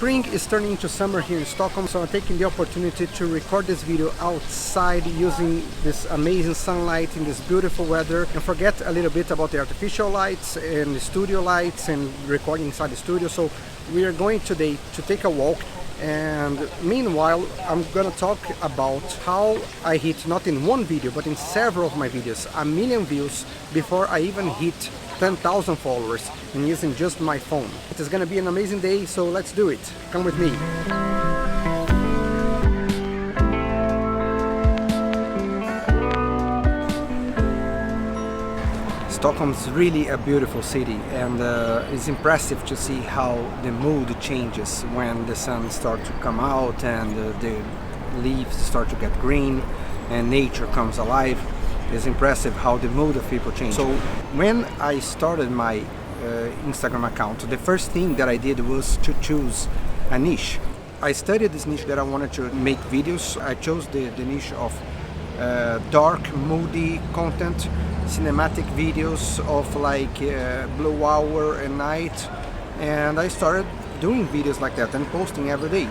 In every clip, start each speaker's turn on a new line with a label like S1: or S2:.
S1: Spring is turning into summer here in Stockholm, so I'm taking the opportunity to record this video outside using this amazing sunlight in this beautiful weather, and forget a little bit about the artificial lights and the studio lights and recording inside the studio. So we are going today to take a walk, and meanwhile I'm gonna talk about how I hit, not in one video but in several of my videos, 1 million views before I even hit 10,000 followers, and using just my phone. It is gonna be an amazing day, so let's do it. Come with me. Stockholm is really a beautiful city, and it's impressive to see how the mood changes when the sun starts to come out and the leaves start to get green and nature comes alive. It's impressive how the mood of people change. So when I started my Instagram account, the first thing that I did was to choose a niche. I studied this niche that I wanted to make videos. I chose the niche of dark, moody content, cinematic videos of like blue hour and night, and I started doing videos like that and posting every day.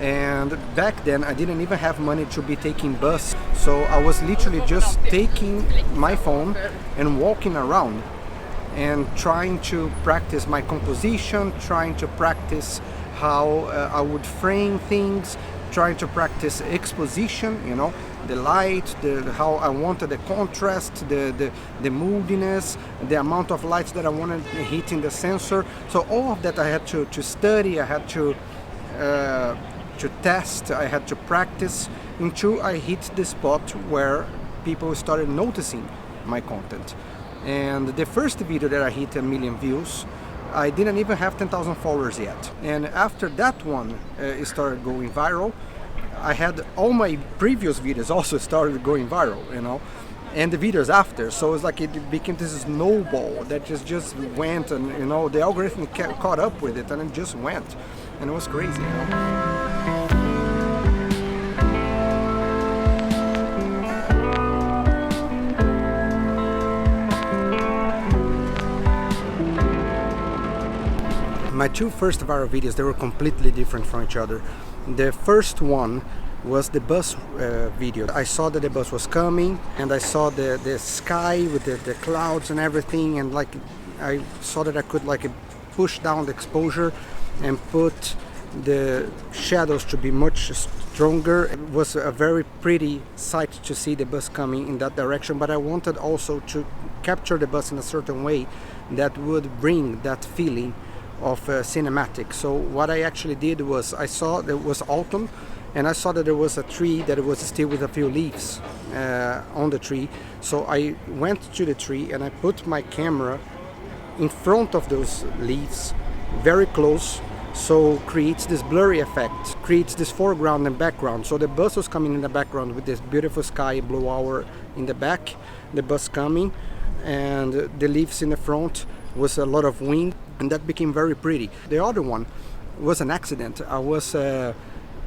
S1: And back then I didn't even have money to be taking bus, so I was literally just taking my phone and walking around and trying to practice my composition, trying to practice how I would frame things, trying to practice exposition, you know, the light, how I wanted the contrast, the moodiness, the amount of lights that I wanted hitting the sensor. So all of that I had to study, I had to test, I had to practice until I hit the spot where people started noticing my content. And the first video that I hit 1 million views, I didn't even have 10,000 followers yet. And after that one it started going viral, I had all my previous videos also started going viral, you know, and the videos after. So it's like it became this snowball that just went, and you know, the algorithm caught up with it, and it just went, and it was crazy, you know. My two first viral videos, they were completely different from each other. The first one was the bus video. I saw that the bus was coming, and I saw the sky with the clouds and everything, and like I saw that I could like push down the exposure and put the shadows to be much stronger. It was a very pretty sight to see the bus coming in that direction, but I wanted also to capture the bus in a certain way that would bring that feeling of cinematic. So what I actually did was, I saw there was autumn, and I saw that there was a tree that was still with a few leaves on the tree. So I went to the tree and I put my camera in front of those leaves, very close, so creates this blurry effect, creates this foreground and background. So the bus was coming in the background with this beautiful sky, blue hour in the back, the bus coming, and the leaves in the front was a lot of wind, and that became very pretty. The other one was an accident. I was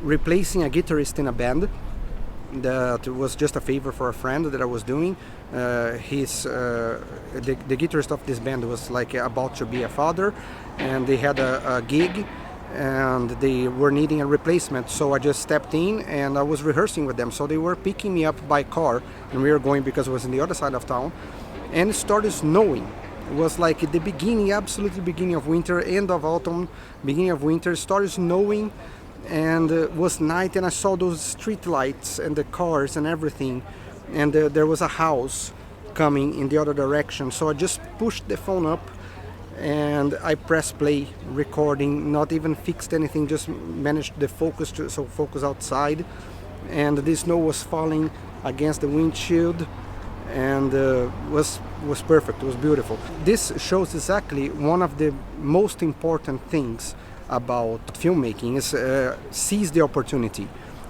S1: replacing a guitarist in a band that was just a favor for a friend that I was doing. The guitarist of this band was like about to be a father, and they had a gig and they were needing a replacement, so I just stepped in and I was rehearsing with them. So they were picking me up by car, and we were going because it was in the other side of town, and it started snowing. It was like at the beginning, absolutely beginning of winter, end of autumn, beginning of winter. It started snowing, and it was night, and I saw those street lights and the cars and everything, and there was a house coming in the other direction. So I just pushed the phone up and I pressed play, recording, not even fixed anything, just managed the focus to focus outside, and the snow was falling against the windshield, and was perfect. It was beautiful. This shows exactly one of the most important things about filmmaking is seize the opportunity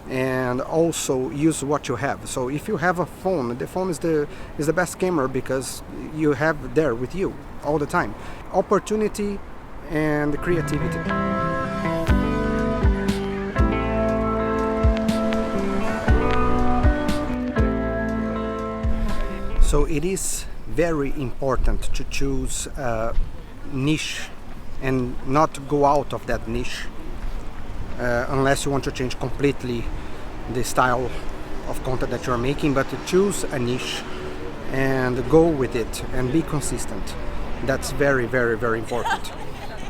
S1: and also use what you have. So if you have a phone, the phone is the best camera because you have there with you all the time. Opportunity and creativity. So it is very important to choose a niche and not go out of that niche. unless you want to change completely the style of content that you're making, but to choose a niche and go with it and be consistent. That's very, very, very important.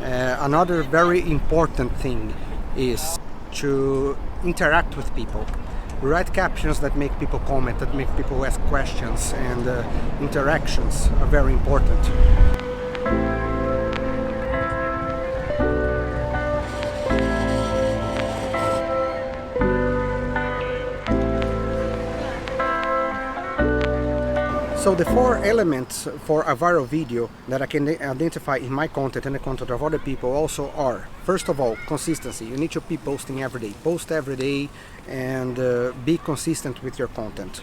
S1: Another very important thing is to interact with people. Write captions that make people comment, that make people ask questions, and interactions are very important. So the 4 elements for a viral video that I can identify in my content and the content of other people also are: first of all, consistency. You need to be posting every day. Post every day and be consistent with your content.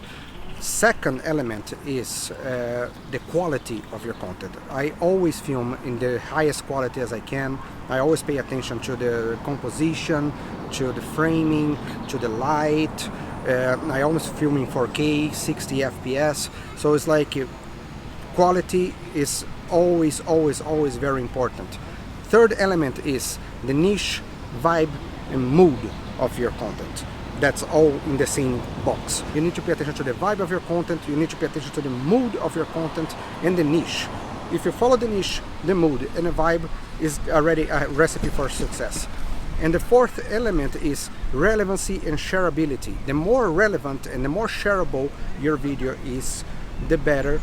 S1: Second element is the quality of your content. I always film in the highest quality as I can. I always pay attention to the composition, to the framing, to the light. I always film in 4K, 60 FPS. So it's like quality is always very important. Third element is the niche, vibe, and mood of your content. That's all in the same box. You need to pay attention to the vibe of your content, you need to pay attention to the mood of your content, and the niche. If you follow the niche, the mood, and the vibe, is already a recipe for success. And the fourth element is relevancy and shareability. The more relevant and the more shareable your video is, the better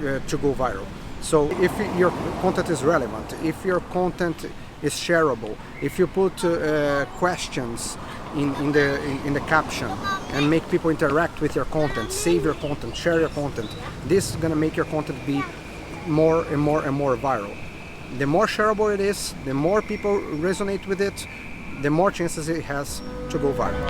S1: to go viral. So if your content is relevant, if your content is shareable, if you put questions in the caption and make people interact with your content, save your content, share your content, this is gonna make your content be more and more viral. The more shareable it is, the more people resonate with it, the more chances it has to go viral.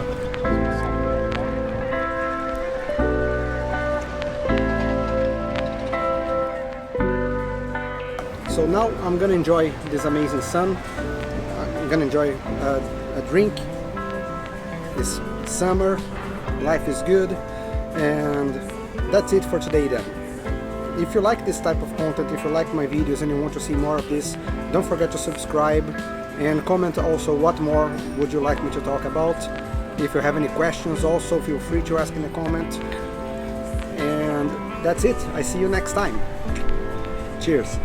S1: So now I'm gonna enjoy this amazing sun. I'm gonna enjoy a drink. It's summer, life is good, and that's it for today then. If you like this type of content, if you like my videos and you want to see more of this, don't forget to subscribe and comment also what more would you like me to talk about. If you have any questions also, feel free to ask in a comment. And that's it. I see you next time. Cheers.